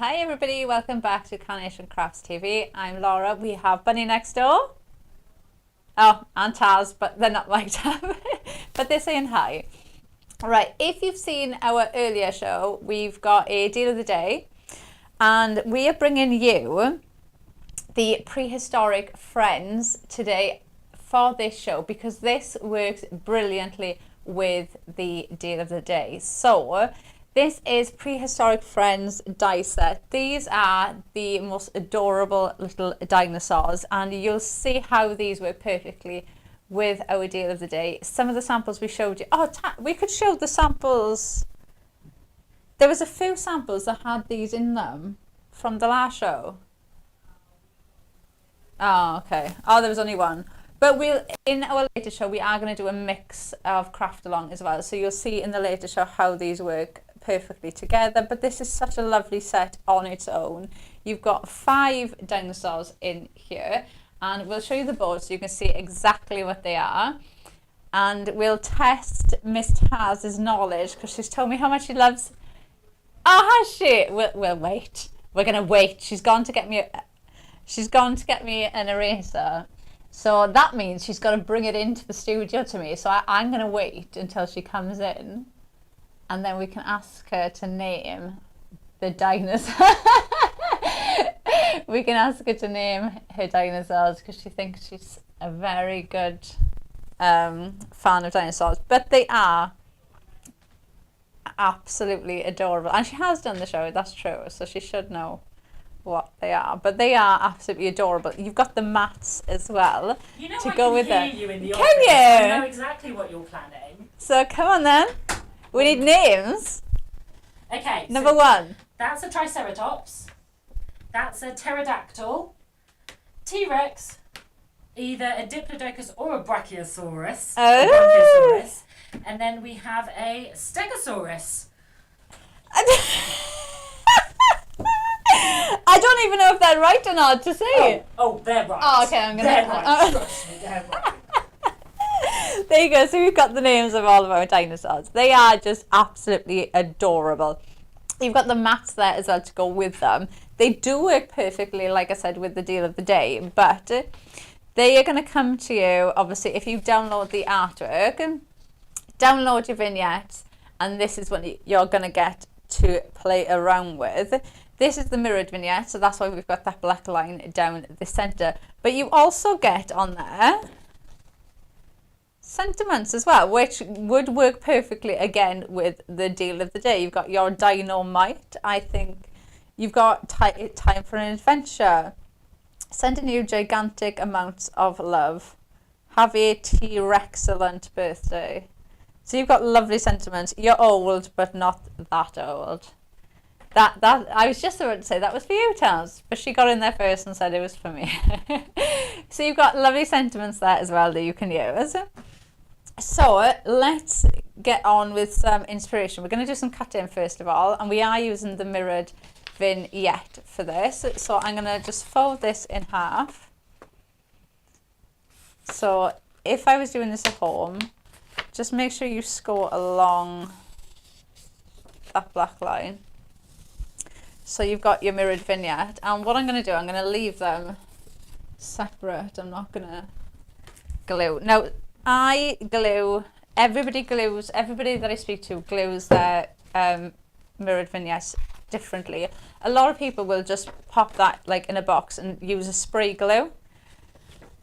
Hi everybody, welcome back to Carnation Crafts TV. I'm Laura. We have Bunny next door. Oh, and Taz, but they're not like that. But they're saying hi. Right, if you've seen our earlier show, we've got a deal of the day. And we are bringing you the Prehistoric Friends today for this show because this works brilliantly with the deal of the day. So this is Prehistoric Friends die set. These are the most adorable little dinosaurs, and you'll see how these work perfectly with our deal of the day. Some of the samples we showed you. Oh, we could show the samples. There was a few samples that had these in them from the last show. Oh, okay. Oh, there was only one. But in our later show, we are going to do a mix of craft along as well. So you'll see in the later show how these work perfectly together. But this is such a lovely set on its own. You've got 5 dinosaurs in here. And we'll show you the board so you can see exactly what they are. And we'll test Miss Taz's knowledge because she's told me how much she loves. Oh, has she? We'll wait. We're going to wait. She's gone to get me an eraser. So that means she's got to bring it into the studio to me. So I'm going to wait until she comes in. And then we can ask her to name the dinosaur. We can ask her to name her dinosaurs because she thinks she's a very good fan of dinosaurs. But they are absolutely adorable. And she has done the show, that's true. So she should know what they are, but they are absolutely adorable. You've got the mats as well to go with them. You in the can office. you? I know exactly what you're planning. So come on then. We need names. Okay. Number 1. That's a Triceratops. That's a pterodactyl. T-Rex. Either a Diplodocus or a Brachiosaurus. Oh. A Brachiosaurus. And then we have a Stegosaurus. I don't even know if they're right or not to say. Oh, they're right. Oh, okay, I'm gonna. They're right. Trust me, they're right. There you go. So we've got the names of all of our dinosaurs. They are just absolutely adorable. You've got the mats there as well to go with them. They do work perfectly, like I said, with the deal of the day. But they are going to come to you, obviously, if you download the artwork, download your vignettes, and this is what you're going to get to play around with. This is the mirrored vignette, so that's why we've got that black line down the centre. But you also get on there sentiments as well, which would work perfectly again with the deal of the day. You've got your dynamite, I think. You've got time for an adventure. Sending you gigantic amounts of love. Have a T-Rexcellent birthday. So you've got lovely sentiments. You're old, but not that old. That I was just about to say that was for you, Taz, but she got in there first and said it was for me. So you've got lovely sentiments there as well that you can use. So let's get on with some inspiration. We're going to do some cutting first of all, and we are using the mirrored vignette for this. So I'm going to just fold this in half. So if I was doing this at home, just make sure you score along that black line. So you've got your mirrored vignette, and what I'm going to do, I'm going to leave them separate. I'm not going to glue. Now, everybody that I speak to glues their mirrored vignettes differently. A lot of people will just pop that like in a box and use a spray glue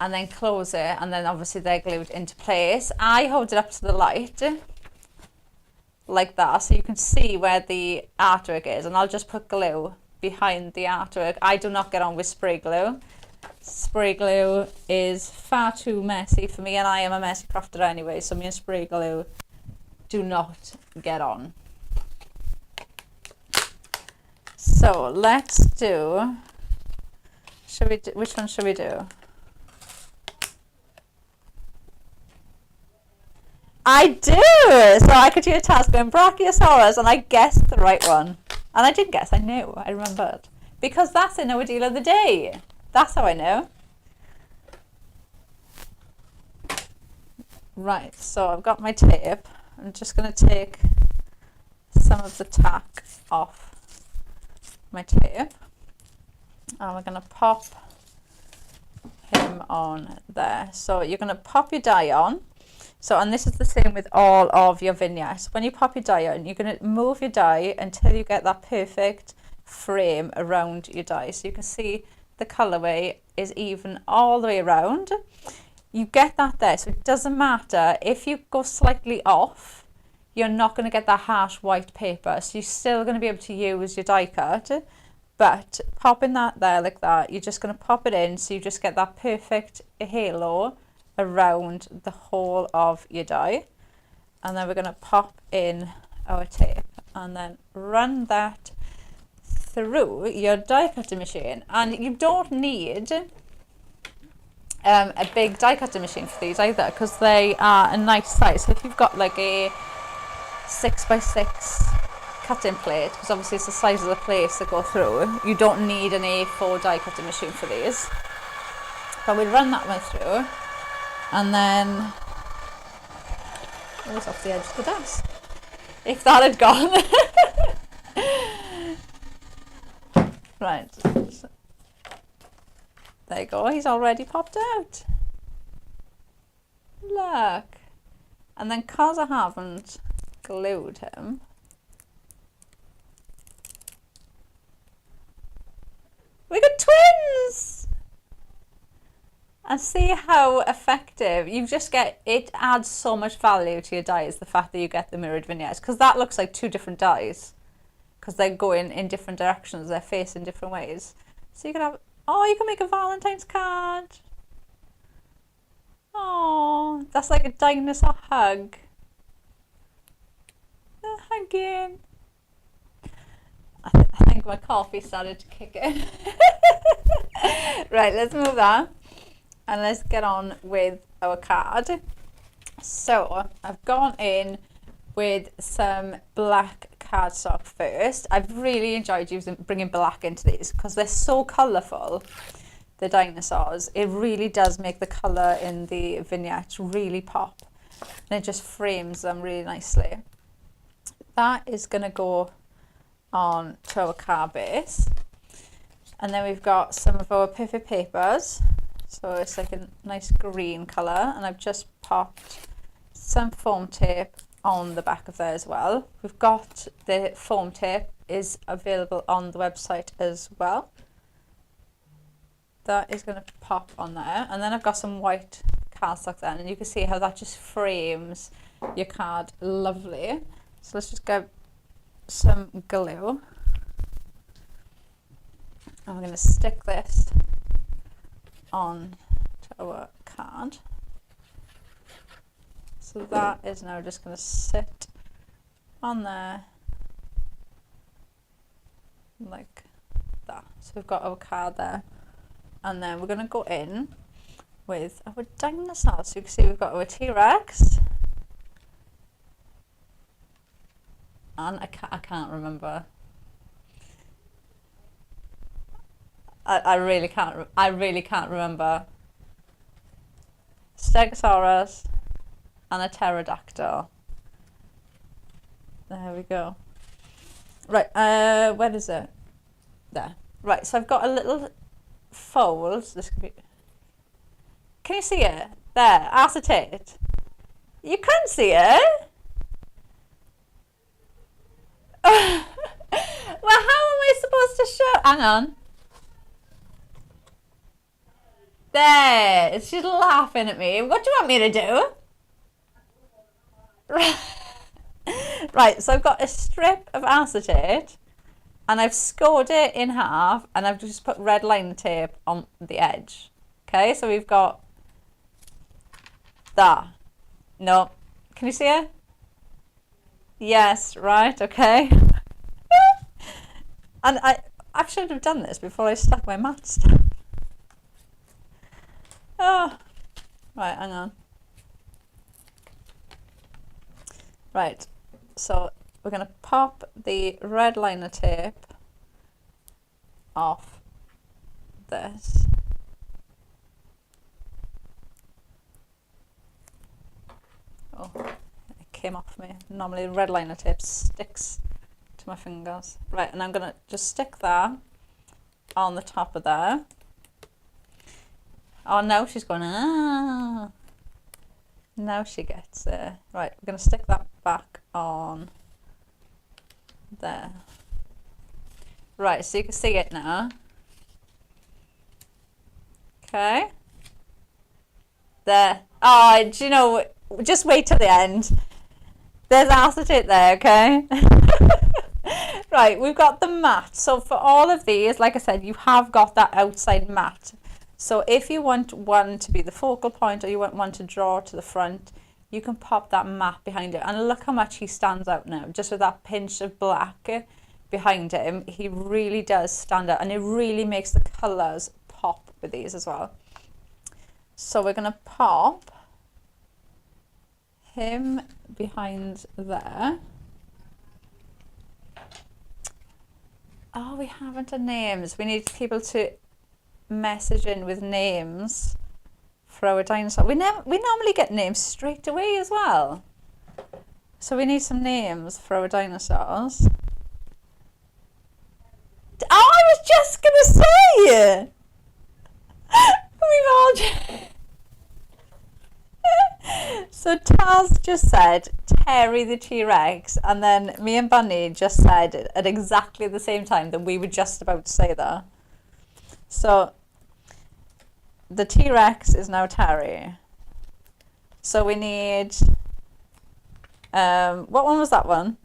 and then close it, and then obviously they're glued into place. I hold it up to the light like that so you can see where the artwork is, and I'll just put glue behind the artwork. I do not get on with spray glue. Spray glue is far too messy for me, and I am a messy crafter anyway, so me and spray glue do not get on. So let's do, which one should we do? I do! So I could do a task going Brachiosaurus, and I guessed the right one. And I didn't guess, I knew, I remembered. Because that's in our deal of the day. That's how I know. Right, so I've got my tape. I'm just going to take some of the tack off my tape, and we're going to pop him on there. So you're going to pop your die on. So, and this is the same with all of your vignettes. When you pop your die on, you're going to move your die until you get that perfect frame around your die. So you can see the colorway is even all the way around. You get that there, so it doesn't matter if you go slightly off, you're not going to get that harsh white paper. So you're still going to be able to use your die cut, but popping that there like that, you're just going to pop it in, so you just get that perfect halo around the whole of your die. And then we're going to pop in our tape and then run that through your die cutting machine. And you don't need a big die cutting machine for these either, because they are a nice size. So if you've got like a 6x6 cutting plate, because obviously it's the size of the plates that go through, you don't need an A4 die cutting machine for these. But we'll run that one through, and then it was off the edge of the desk. If that had gone. Right. So, there you go. He's already popped out. Look. And then because I haven't glued him, we got twins! And see how effective you just get. It adds so much value to your dies, the fact that you get the mirrored vignettes, because that looks like two different dies, because they're going in different directions, they're facing different ways. So you can have, oh, you can make a Valentine's card. Oh, that's like a dinosaur hug. They're hugging. I think my coffee started to kick in. Right, let's move that. And let's get on with our card. So I've gone in with some black cardstock first. I've really enjoyed bringing black into these because they're so colourful, the dinosaurs. It really does make the colour in the vignettes really pop. And it just frames them really nicely. That is going to go on to our card base. And then we've got some of our perfect papers. So it's like a nice green colour, and I've just popped some foam tape on the back of there as well. We've got the foam tape is available on the website as well. That is going to pop on there, and then I've got some white cardstock there, and you can see how that just frames your card lovely. So let's just get some glue, and we're going to stick this on to our card. So that is now just going to sit on there like that. So we've got our card there, and then we're going to go in with our dinosaur. So you can see we've got our T-Rex, and I can't remember. I really can't remember. Stegosaurus and a pterodactyl. There we go. Right, where is it? There. Right, so I've got a little fold. This could be. Can you see it? There, acetate. You can see it? Well, how am I supposed to show? Hang on. There, she's laughing at me. What do you want me to do? Right, so I've got a strip of acetate, and I've scored it in half, and I've just put red liner tape on the edge. Okay, so we've got that. No, can you see it? Yes, right, okay. And I should have done this before I stuck my mat stuff. Oh, right, hang on. Right, so we're going to pop the red liner tape off this. Oh, it came off me. Normally the red liner tape sticks to my fingers. Right, and I'm going to just stick that on the top of there. Oh, now she's going, ah. Now she gets it. Right, I'm going to stick that back on there. Right, so you can see it now. Okay. There. Oh, do you know, just wait till the end. There's acetate there, okay? Right, we've got the mat. So for all of these, like I said, you have got that outside mat. So if you want one to be the focal point or you want one to draw to the front, you can pop that mat behind it. And look how much he stands out now, just with that pinch of black behind him. He really does stand out, and it really makes the colours pop with these as well. So we're going to pop him behind there. Oh, we haven't done names. We need people to message in with names for our dinosaur. We normally get names straight away as well. So we need some names for our dinosaurs. Oh, I was just gonna say. We've all So Taz just said Terry the T-Rex, and then me and Bunny just said at exactly the same time that we were just about to say that. So the T-Rex is now Terry. So we need, what one was that one?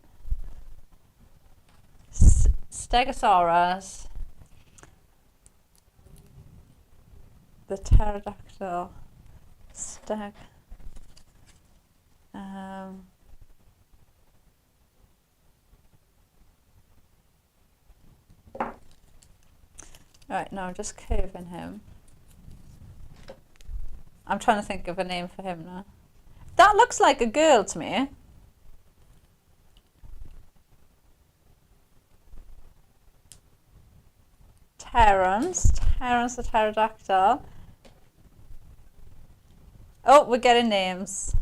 Stegosaurus, the pterodactyl, right, no, I'm just curving him. I'm trying to think of a name for him now. That looks like a girl to me. Terrence the pterodactyl. Oh, we're getting names.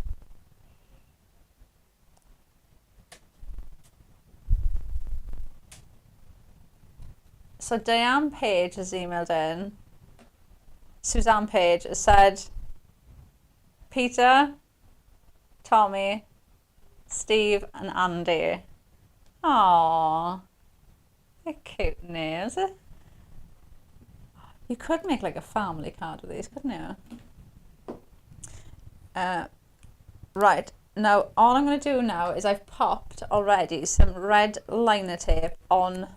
So Diane Page has emailed in. Suzanne Page has said Peter, Tommy, Steve and Andy. Aww. They're cute names. You could make like a family card of these, couldn't you? Right, now all I'm going to do now is I've popped already some red liner tape on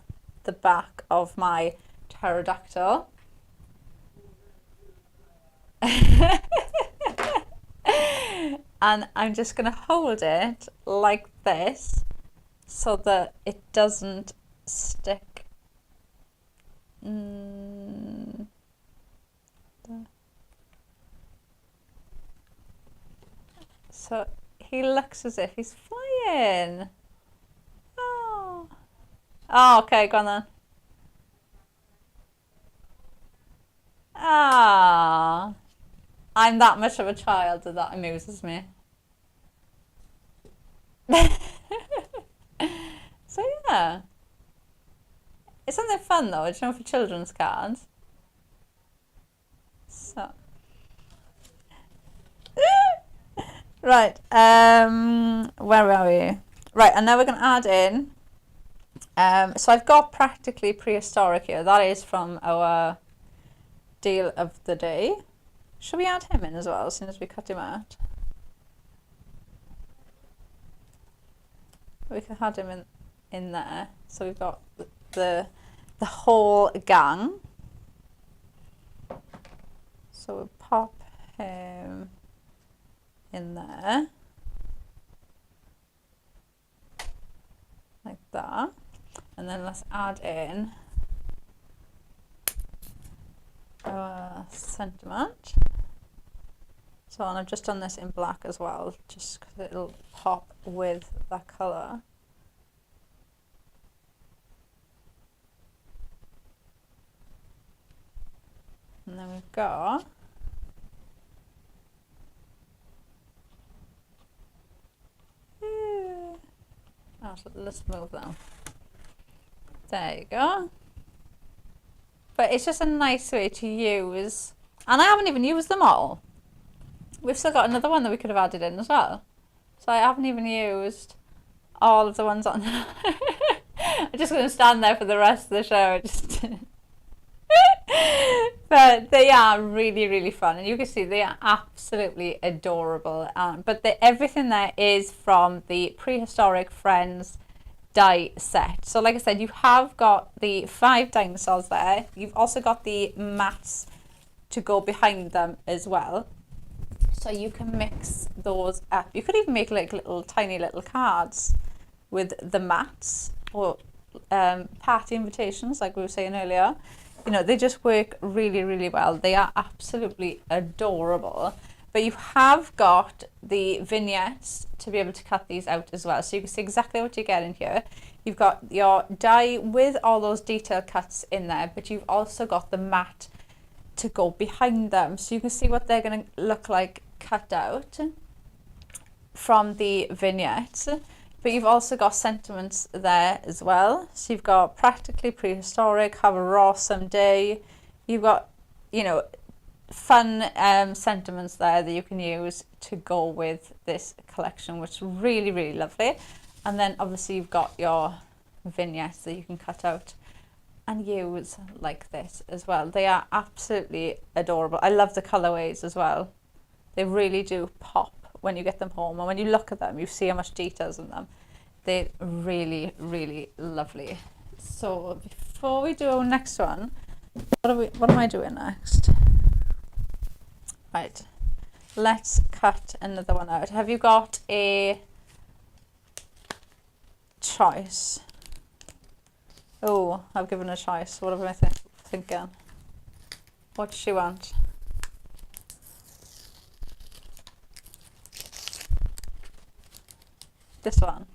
the back of my pterodactyl. And I'm just going to hold it like this so that it doesn't stick. So he looks as if he's flying. Oh, okay, go on then. Ah, I'm that much of a child that that amuses me. So yeah, it's something fun though, do you know, for children's cards. So right, where are we? Right, and now we're going to add in. So I've got practically prehistoric here. That is from our deal of the day. Should we add him in as well as soon as we cut him out? We can add him in there. So we've got the whole gang. So we'll pop him in there like that, and then let's add in our sentiment. So, and I've just done this in black as well, just because it'll pop with that colour. And then we've got so let's move them. There you go. But it's just a nice way to use, and I haven't even used them all. We've still got another one that we could have added in as well. So I haven't even used all of the ones on. I'm just going to stand there for the rest of the show. But they are really, really fun, and you can see they are absolutely adorable. But everything there is from the Prehistoric Friends die set. So like I said, you have got the 5 dinosaurs there. You've also got the mats to go behind them as well. So you can mix those up. You could even make like tiny little cards with the mats, or party invitations like we were saying earlier. You know, they just work really, really well. They are absolutely adorable. But you have got the vignettes to be able to cut these out as well. So you can see exactly what you get in here. You've got your die with all those detail cuts in there, but you've also got the mat to go behind them. So you can see what they're going to look like cut out from the vignettes. But you've also got sentiments there as well. So you've got practically prehistoric, have a awesome day. You've got, you know, fun sentiments there that you can use to go with this collection, which is really, really lovely. And then obviously you've got your vignettes that you can cut out and use like this as well. They are absolutely adorable. I love the colorways as well. They really do pop when you get them home, and when you look at them you see how much details in them. They're really, really lovely. So before we do our next one, what am I doing next? Right, let's cut another one out. Have you got a choice? Oh, I've given a choice. What am I thinking? What does she want? This one.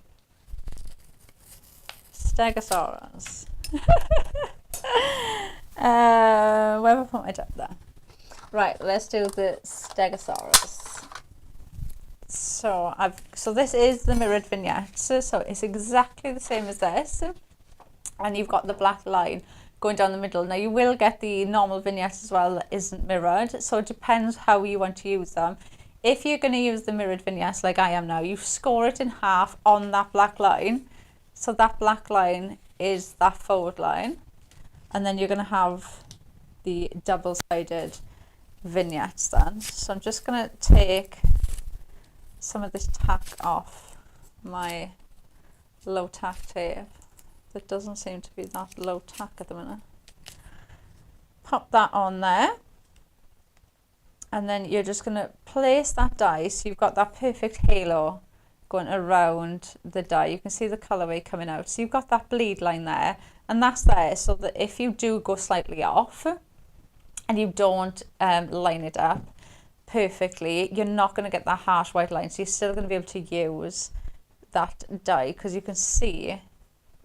Stegosaurus. Where have I put my tab there? Right, let's do the Stegosaurus. So this is the mirrored vignette. So it's exactly the same as this. And you've got the black line going down the middle. Now you will get the normal vignette as well that isn't mirrored. So it depends how you want to use them. If you're going to use the mirrored vignettes like I am now, you score it in half on that black line. So that black line is that forward line. And then you're going to have the double-sided vignettes then. So I'm just going to take some of this tack off my low tack tape. That doesn't seem to be that low tack at the minute. Pop that on there. And then you're just going to place that die so you've got that perfect halo going around the die. You can see the colourway coming out. So you've got that bleed line there, and that's there so that if you do go slightly off and you don't line it up perfectly, you're not going to get that harsh white line. So you're still going to be able to use that die because you can see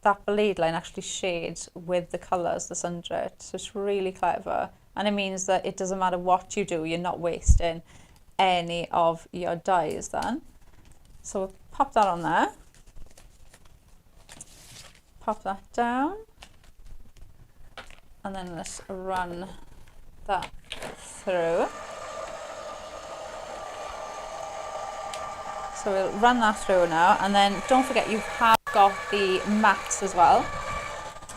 that bleed line actually shades with the colours that's under it. So it's really clever. And it means that it doesn't matter what you do, you're not wasting any of your dyes then. So we'll pop that on there. Pop that down. And then let's run that through. So we'll run that through now. And then don't forget you have got the mats as well.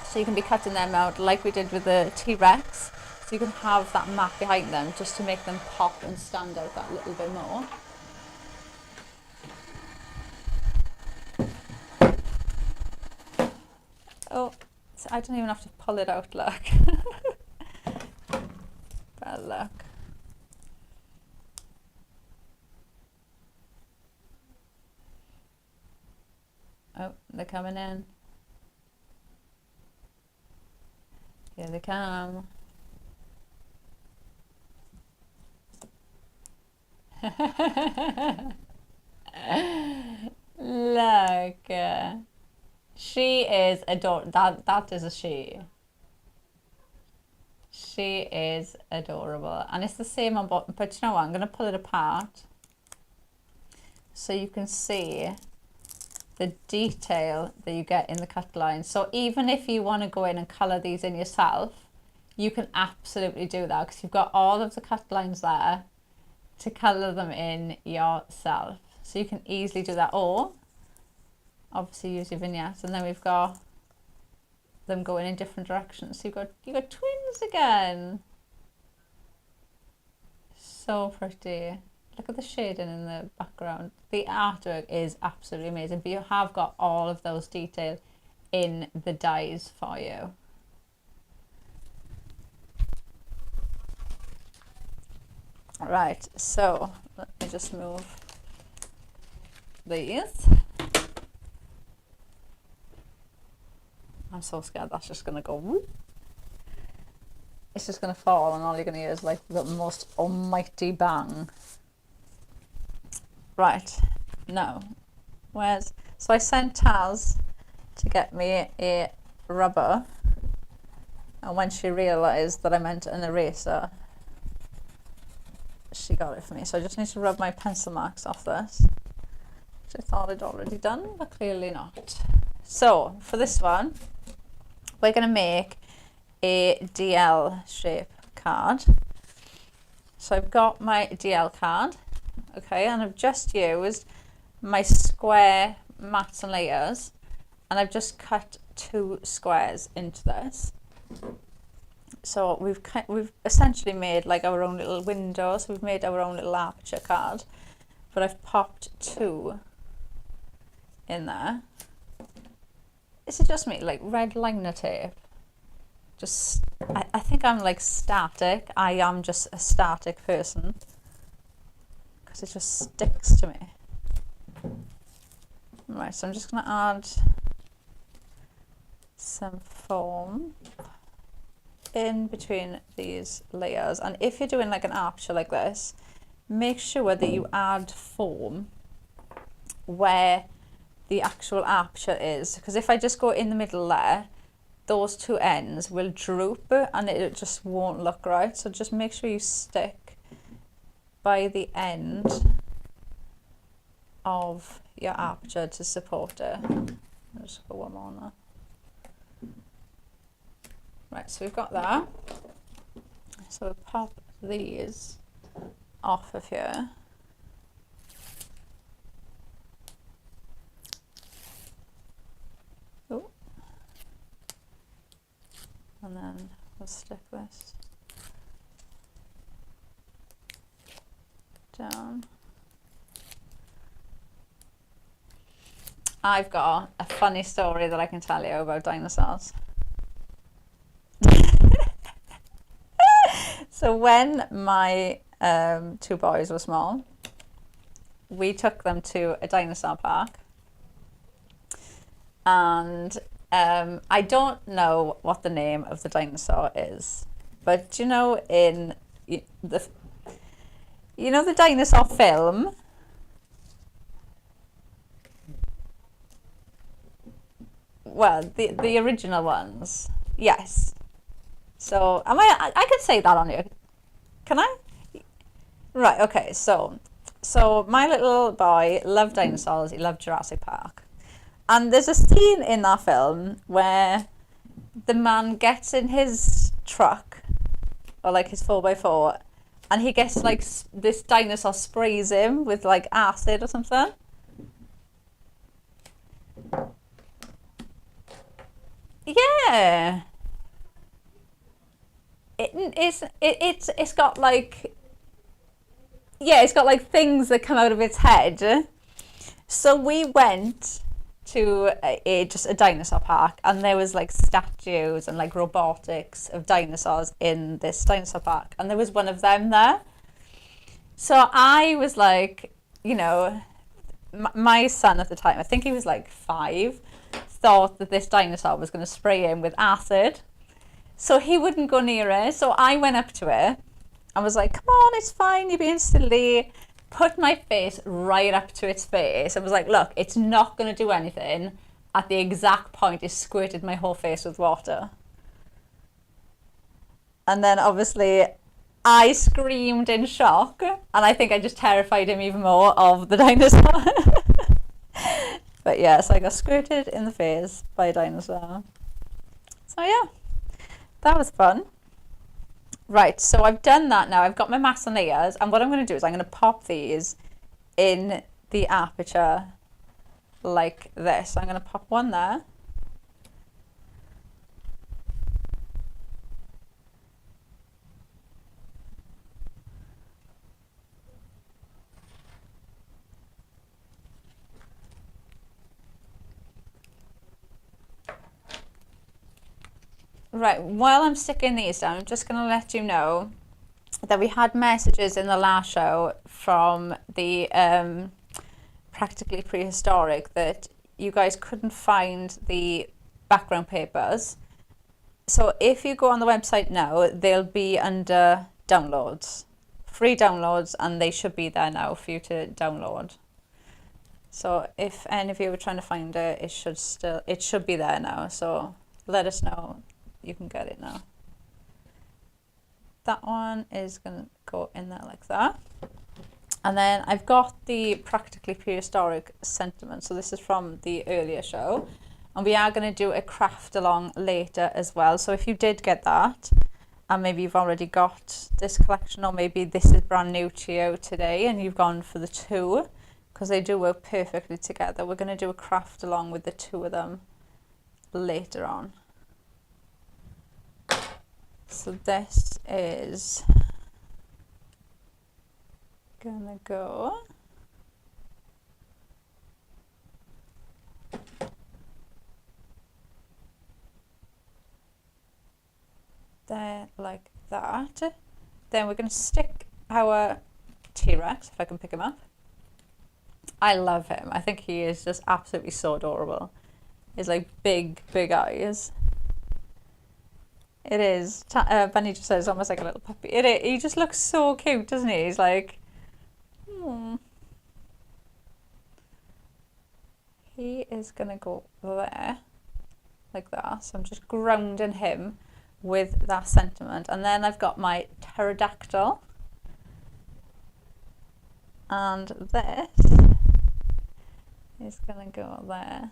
So you can be cutting them out like we did with the T-Rex. So you can have that mat behind them just to make them pop and stand out that little bit more. Oh, so I don't even have to pull it out, look. Bad luck. Oh, they're coming in. Here they come. Look, she is adorable. That is a she. She is adorable, and it's the same on bottom. But you know what? I'm going to pull it apart so you can see the detail that you get in the cut line. So even if you want to go in and colour these in yourself, you can absolutely do that because you've got all of the cut lines there to colour them in yourself. So you can easily do that, or obviously use your vignettes. And then we've got them going in different directions. So you got twins again. So pretty. Look at the shading in the background. The artwork is absolutely amazing, but you have got all of those details in the dies for you. Right, so let me just move these. I'm so scared that's just going to go whoop. It's just going to fall and all you're going to hear is like the most almighty bang. Right, now, so I sent Taz to get me a rubber, and when she realised that I meant an eraser, she got it for me. So I just need to rub my pencil marks off this, which I thought I'd already done, but clearly not. So for this one, we're going to make a DL shape card. So I've got my DL card, okay, and I've just used my square mats and layers, and I've just cut 2 squares into this. So we've essentially made like our own little window, so we've made our own little aperture card, but I've popped 2 in there. This is just me, like red liner tape. Just, I think I'm like static. I am just a static person because it just sticks to me. Right, so I'm just going to add some foam in between these layers, and if you're doing like an aperture like this, make sure that you add foam where the actual aperture is, because if I just go in the middle there, those 2 ends will droop and it just won't look right. So just make sure you stick by the end of your aperture to support it. I'll just put one more on there. Right, so we've got that. So we'll pop these off of here. Ooh. And then we'll stick this down. I've got a funny story that I can tell you about dinosaurs. So when my 2 boys were small, we took them to a dinosaur park, and I don't know what the name of the dinosaur is, but you know the dinosaur film, well, the original ones, yes. So I can say that on you. Can I? Right, okay, so my little boy loved dinosaurs, he loved Jurassic Park. And there's a scene in that film where the man gets in his truck, or like his 4x4, and he gets like this dinosaur sprays him with like acid or something. Yeah. It's got like, yeah, it's got like things that come out of its head. So we went to just a dinosaur park, and there was like statues and like robotics of dinosaurs in this dinosaur park, and there was one of them there. So I was like, my son at the time, I think he was like 5, thought that this dinosaur was going to spray him with acid. So he wouldn't go near it. So I went up to it and was like, come on, it's fine, you're being silly. Put my face right up to its face. I was like, look, it's not going to do anything. At the exact point, it squirted my whole face with water. And then obviously I screamed in shock, and I think I just terrified him even more of the dinosaur. But yeah, so I got squirted in the face by a dinosaur. So yeah, that was fun. Right, so I've done that now. I've got my mass and layers, and what I'm going to do is I'm going to pop these in the aperture like this. I'm going to pop one there. Right, while I'm sticking these down, I'm just going to let you know that we had messages in the last show from the Practically Prehistoric that you guys couldn't find the background papers. So if you go on the website now, they'll be under downloads, free downloads, and they should be there now for you to download. So if any of you are trying to find it, it should be there now. So let us know. You can get it now. That one is going to go in there like that. And then I've got the Practically Prehistoric sentiment. So this is from the earlier show. And we are going to do a craft along later as well. So if you did get that, and maybe you've already got this collection, or maybe this is brand new to you today and you've gone for the two, because they do work perfectly together. We're going to do a craft along with the two of them later on. So this is gonna go there like that. Then we're going to stick our T-Rex, if I can pick him up. I love him. I think he is just absolutely so adorable. He's like big eyes. It is. Bunny just says almost like a little puppy. He just looks so cute, doesn't he? He's like, He is going to go there, like that. So I'm just grounding him with that sentiment. And then I've got my pterodactyl. And this is going to go there,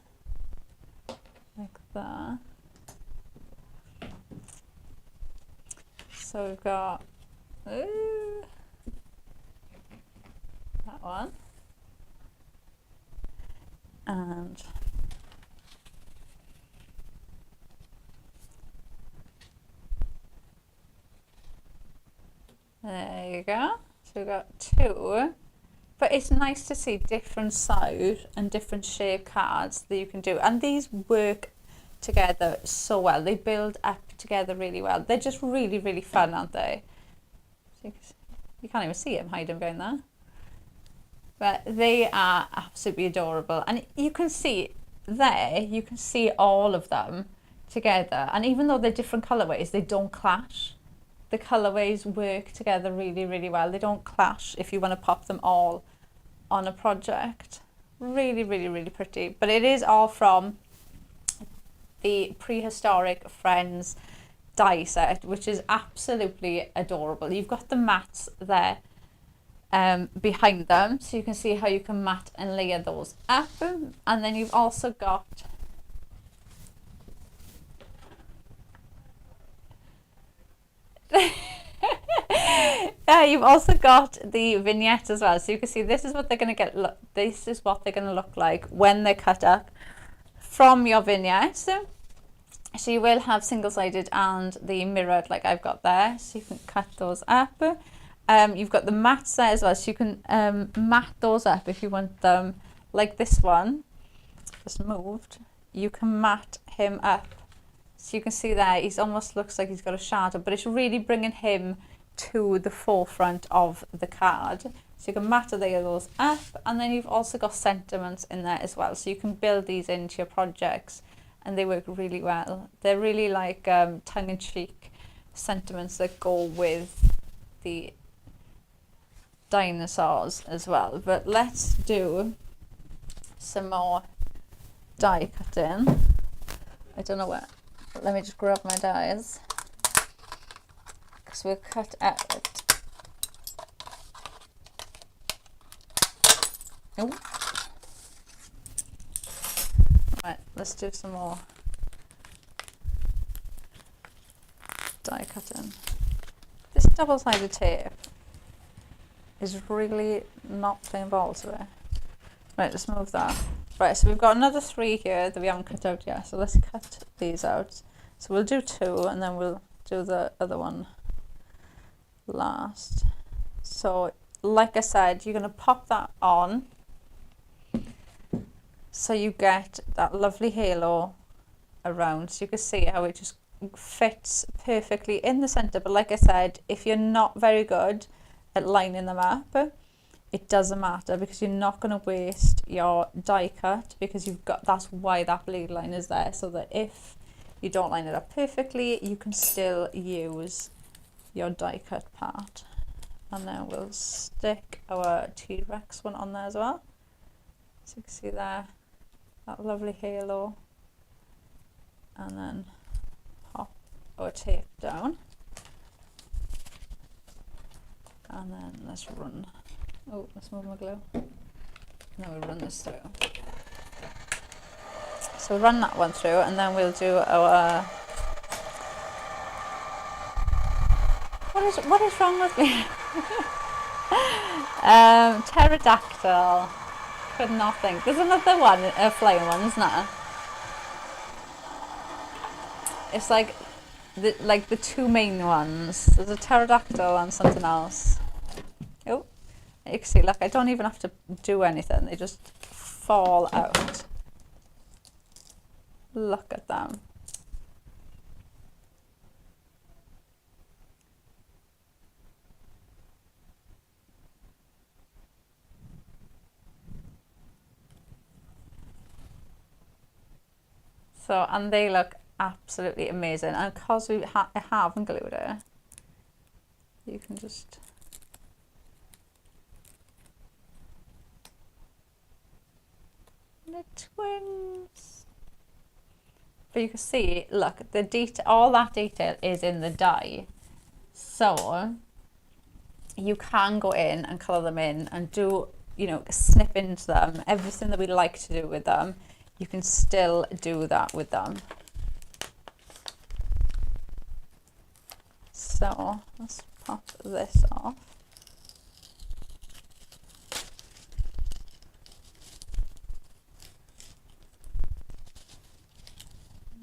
like that. So we've got that one, and there you go. So we've got two, but it's nice to see different size and different shape cards that you can do, and these work together so well. They build up together really well. They're just really fun, aren't they? You can't even see him hiding behind there, but they are absolutely adorable. And you can see there, you can see all of them together, and even though they're different colorways, they don't clash. The colorways work together really well. They don't clash if you want to pop them all on a project. Really pretty. But it is all from the Prehistoric Friends die set, which is absolutely adorable. You've got the mats there behind them, so you can see how you can mat and layer those up. And then you've also got you've also got the vignette as well, so you can see this is what they're going to get. This is what they're going to look like when they're cut up from your vignette. So you will have single-sided and the mirrored, like I've got there, so you can cut those up. You've got the mats there as well, so you can mat those up if you want them, like this one just moved. You can mat him up, so you can see there he's almost looks like he's got a shadow, but it's really bringing him to the forefront of the card. So you can mat those up, and then you've also got sentiments in there as well, so you can build these into your projects, and they work really well. They're really like tongue-in-cheek sentiments that go with the dinosaurs as well. But let's do some more die cutting. I don't know where. Let me just grab my dies, because we'll cut out. Oh. let's do some more die cutting. This double-sided tape is really not playing ball today. Right, let's move that. Right, so we've got another 3 here that we haven't cut out yet. So let's cut these out. So we'll do 2 and then we'll do the other one last. So like I said, you're going to pop that on. So you get that lovely halo around. So you can see how it just fits perfectly in the center. But like I said, if you're not very good at lining them up, it doesn't matter, because you're not going to waste your die cut, because you've got, that's why that bleed line is there, so that if you don't line it up perfectly, you can still use your die cut part. And then we'll stick our T-Rex one on there as well. So you can see there, that lovely halo. And then pop our tape down. And then let's run. Oh, let's move my glue. Now we'll run this through. So we'll run that one through, and then we'll do our... What is wrong with me? Pterodactyl. Could not think. There's another one, a flying one, isn't there? It's like the 2 main ones. There's a pterodactyl and something else. Oh, you can see, look, I don't even have to do anything. They just fall out. Look at them. So, and they look absolutely amazing. And because we haven't glued it, you can just... The twins. But you can see, look, the detail, all that detail is in the die. So you can go in and colour them in and do, you know, snip into them. Everything that we like to do with them, you can still do that with them. So let's pop this off.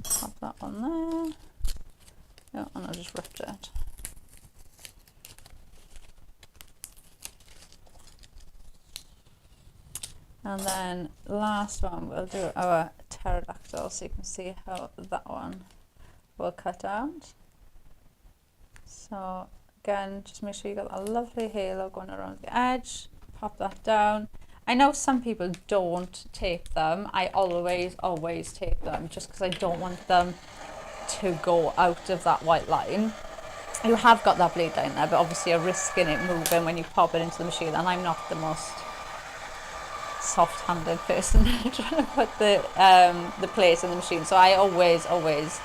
Pop that on there. Oh, and I just ripped it. And then last one, we'll do our pterodactyl, so you can see how that one will cut out. So again, just make sure you got that lovely halo going around the edge. Pop that down. I know some people don't tape them. I always tape them, just because I don't want them to go out of that white line. You have got that bleed line there, but obviously you're risking it moving when you pop it into the machine, and I'm not the most soft-handed person trying to put the plates in the machine, so I always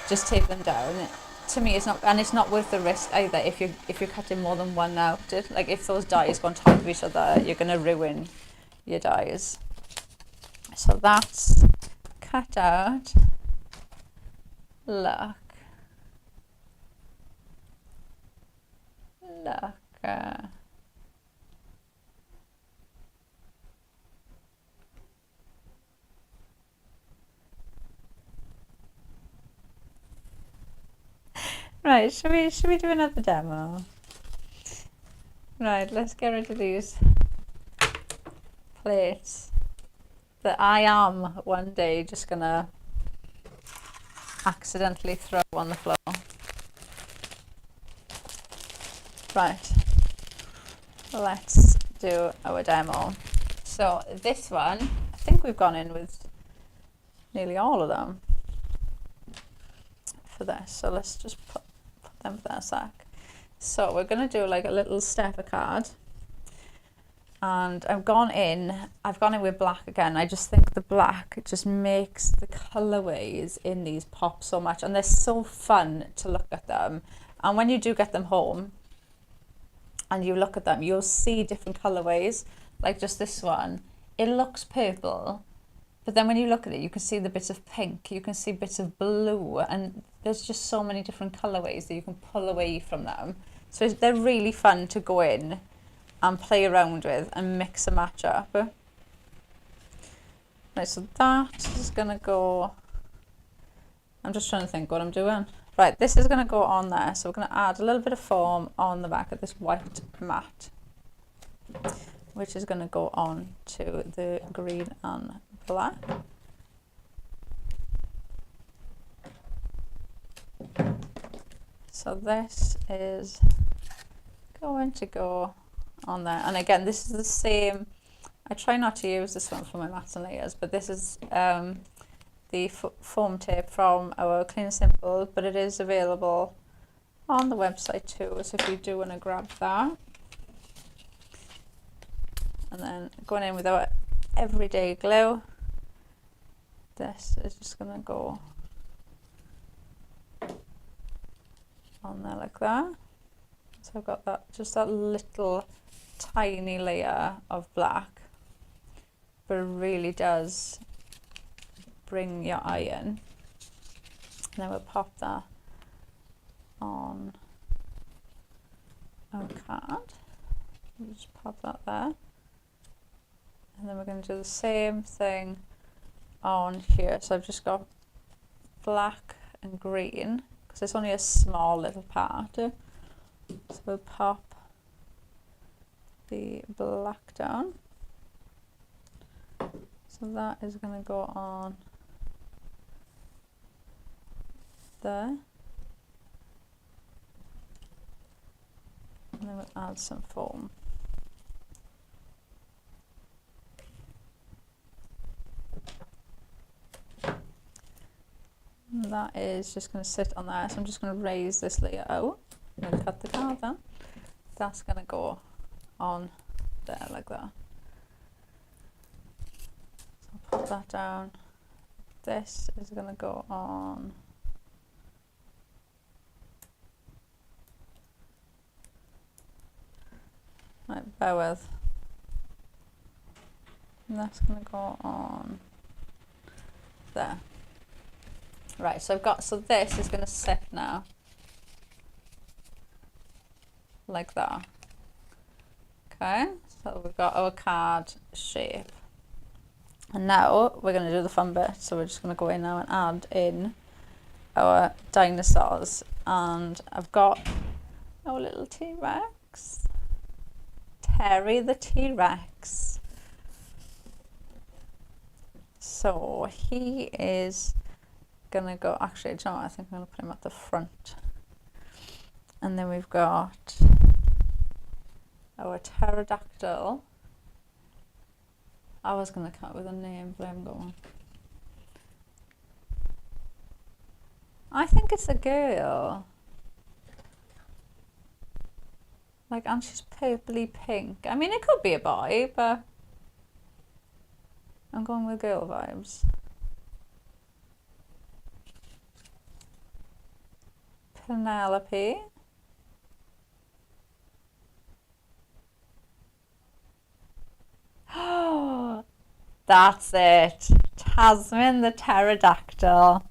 just tape them down. To me, it's not, and it's not worth the risk either. If you're cutting more than one out, like if those dies go on top of each other, you're going to ruin your dies. So that's cut out. Look. Right, should we do another demo? Right, let's get rid of these plates that I am one day just gonna accidentally throw on the floor. Right, let's do our demo. So this one, I think we've gone in with nearly all of them for this. So let's just put them for a sec. So we're going to do like a little stepper card, and I've gone in with black again. I just think the black just makes the colorways in these pop so much, and they're so fun to look at them. And when you do get them home and you look at them, you'll see different colorways. Like just this one, it looks purple, But then when you look at it, you can see the bits of pink, you can see bits of blue, and there's just so many different colourways that you can pull away from them. So they're really fun to go in and play around with and mix and match up. Right, so that is going to go, I'm just trying to think what I'm doing. Right, this is going to go on there, so we're going to add a little bit of foam on the back of this white mat, which is going to go on to the green and black. So this is going to go on there, and again this is the same. I try not to use this one for my mats and layers, but this is the foam tape from our Clean and Simple, but it is available on the website too, so if you do want to grab that. And then going in with our everyday glue, this is just going to go on there like that. So I've got that, just that little tiny layer of black, but it really does bring your eye in. And then we'll pop that on our card. We'll just pop that there. And then we're going to do the same thing on here. So I've just got black and green, because it's only a small little part. So we'll pop the black down. So that is going to go on there. And then we'll add some foam. And that is just going to sit on there. So I'm just going to raise this layer out and cut the card down. That's going to go on there like that. So I'll pop that down. This is going to go on right, bear with. And that's going to go on there. Right, so I've got, so this is going to sit now like that. Okay, so we've got our card shape. And now we're going to do the fun bit. So we're just going to go in now and add in our dinosaurs. And I've got our little T-Rex. Terry the T-Rex. So he is gonna go, actually, do you know what? I think I'm gonna put him at the front. And then we've got our pterodactyl. I was gonna come up with a name, but I haven't got one. I think it's a girl. Like, and she's purpley pink. I mean, it could be a boy, but I'm going with girl vibes. Penelope. Oh, that's it. Tasman the pterodactyl.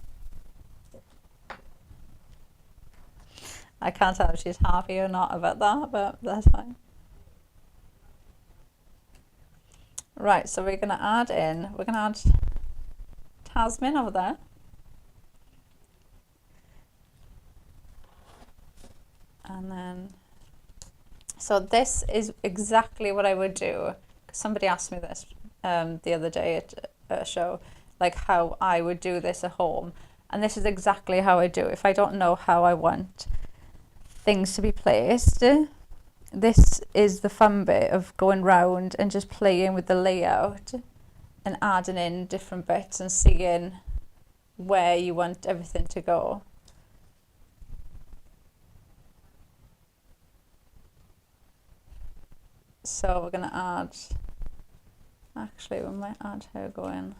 I can't tell if she's happy or not about that, but that's fine. Right, so we're going to add Tasman over there. And then, so this is exactly what I would do. Somebody asked me this the other day at a show, like how I would do this at home. And this is exactly how I do. If I don't know how I want things to be placed, this is the fun bit of going round and just playing with the layout and adding in different bits and seeing where you want everything to go. So we're going to add, actually we might add her going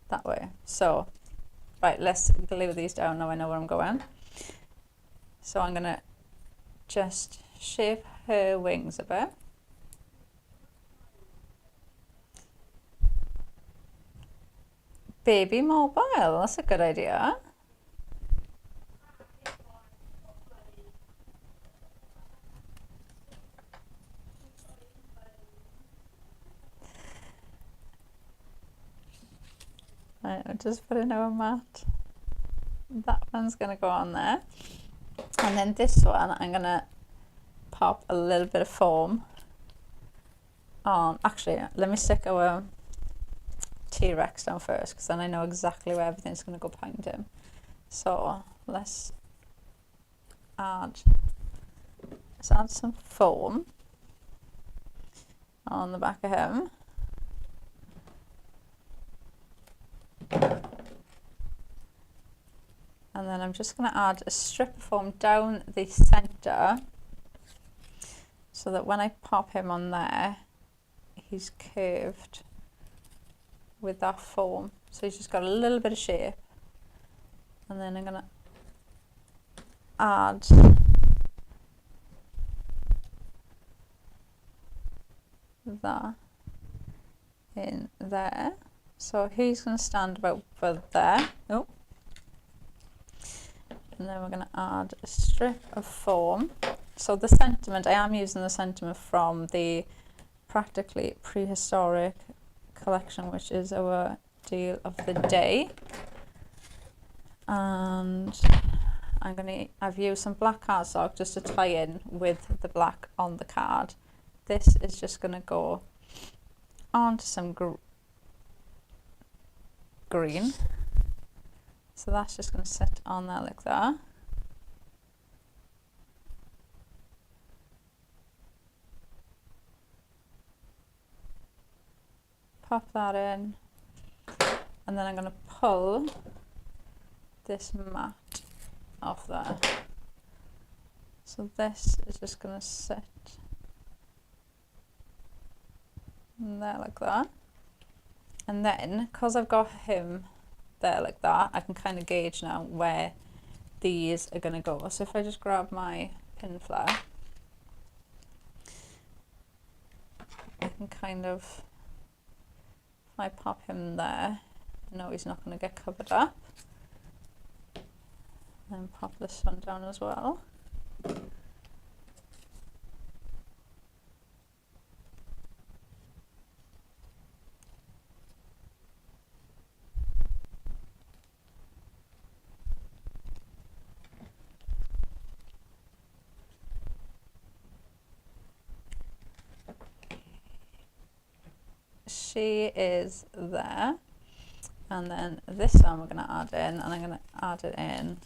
that way. So, right, let's glue these down now I know where I'm going. So I'm going to just shape her wings a bit. Baby mobile, that's a good idea. Right, I'll just put in our mat. That one's gonna go on there. And then this one, I'm gonna pop a little bit of foam on. Actually, let me stick our T-Rex down first, because then I know exactly where everything's gonna go behind him. So let's add some foam on the back of him. And then I'm just going to add a strip of foam down the centre, so that when I pop him on there, he's curved with that foam. So he's just got a little bit of shape. And then I'm going to add that in there. So he's going to stand about for there. Oh. And then we're going to add a strip of foam. So the sentiment, I am using the sentiment from the Practically Prehistoric collection, which is our deal of the day. And I've used some black cardstock just to tie in with the black on the card. This is just going to go onto some green. So that's just going to sit on there like that. Pop that in. And then I'm going to pull this mat off there. So this is just going to sit there like that. And then, because I've got him there like that, I can kind of gauge now where these are going to go. So if I just grab my pin flare, I can kind of, if I pop him there, no, he's not going to get covered up. Then pop this one down as well. She is there, and then this one we're going to add in, and I'm going to add it in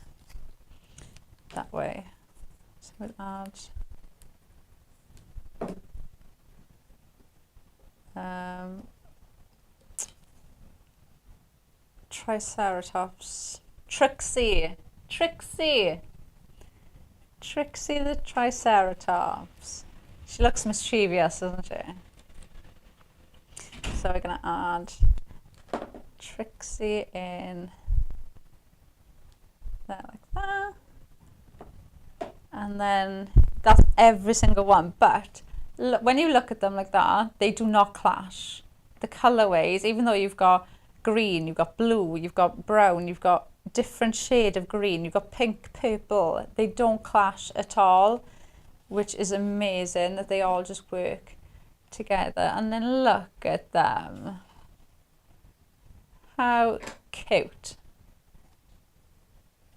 that way. So we'll add Triceratops, Trixie the Triceratops. She looks mischievous, doesn't she? So we're going to add Trixie in there like that. And then that's every single one. But look, when you look at them like that, they do not clash. The colourways, even though you've got green, you've got blue, you've got brown, you've got different shade of green, you've got pink, purple, they don't clash at all, which is amazing that they all just work together. And then look at them, how cute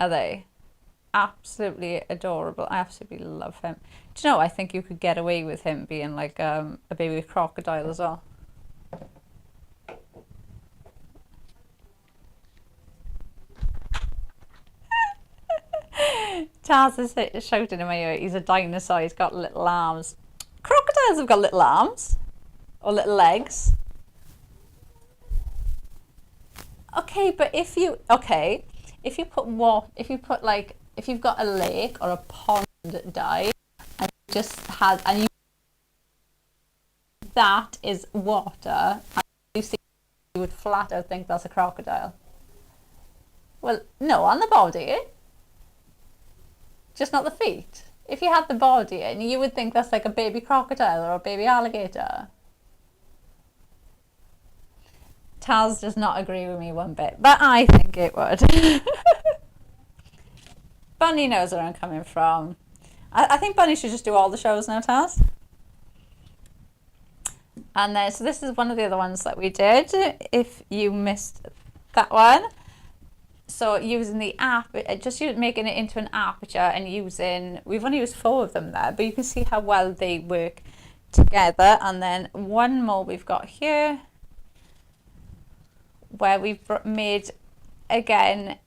are they? Absolutely adorable. I absolutely love him. Do you know, I think you could get away with him being like a baby crocodile as well. Charles is shouting in my ear, he's a dinosaur, he's got little arms. Crocodiles have got little arms or little legs. Okay, but if you got a lake or a pond dive and that is water, and you see, you would flat out think that's a crocodile. Well, no, on the body, just not the feet. If you had the body in, you would think that's like a baby crocodile or a baby alligator. Taz does not agree with me one bit, but I think it would. Bunny knows where I'm coming from. I think Bunny should just do all the shows now, Taz. And then, so this is one of the other ones that we did, if you missed that one. So using the app, just making it into an aperture and we've only used 4 of them there, but you can see how well they work together. And then one more we've got here, where we've made, again,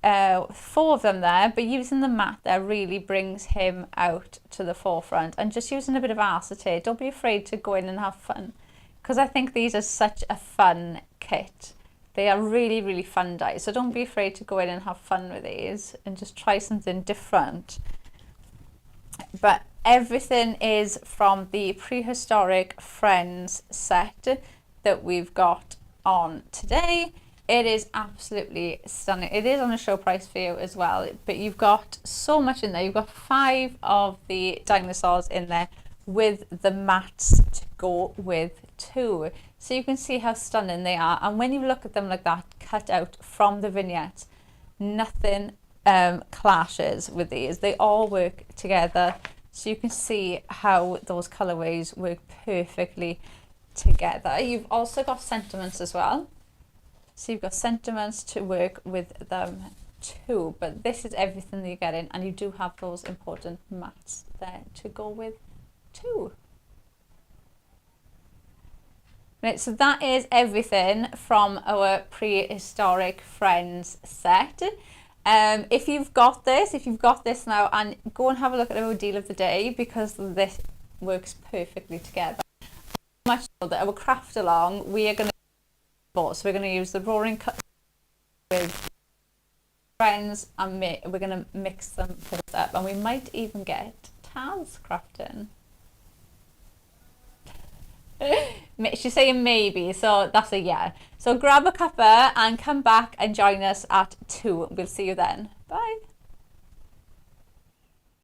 4 of them there, but using the mat there really brings him out to the forefront. And just using a bit of acetate, don't be afraid to go in and have fun, because I think these are such a fun kit. They are really, really fun dies, so don't be afraid to go in and have fun with these and just try something different. But everything is from the Prehistoric Friends set that we've got on today. It is absolutely stunning. It is on a show price for you as well, but you've got so much in there. You've got 5 of the dinosaurs in there with the mats to go with 2. So you can see how stunning they are. And when you look at them like that, cut out from the vignette, nothing clashes with these. They all work together. So you can see how those colorways work perfectly together. You've also got sentiments as well. So you've got sentiments to work with them too. But this is everything that you're getting. And you do have those important mats there to go with too. Right, so that is everything from our Prehistoric Friends set. If you've got this now, and go and have a look at our deal of the day, because this works perfectly together. Much so that our craft along, we are going to, so we're going to use the roaring cut with Friends, and we're going to mix them both up, and we might even get Taz crafting. She's saying maybe, so that's a yeah. So grab a cuppa and come back and join us at 2. We'll see you then. Bye.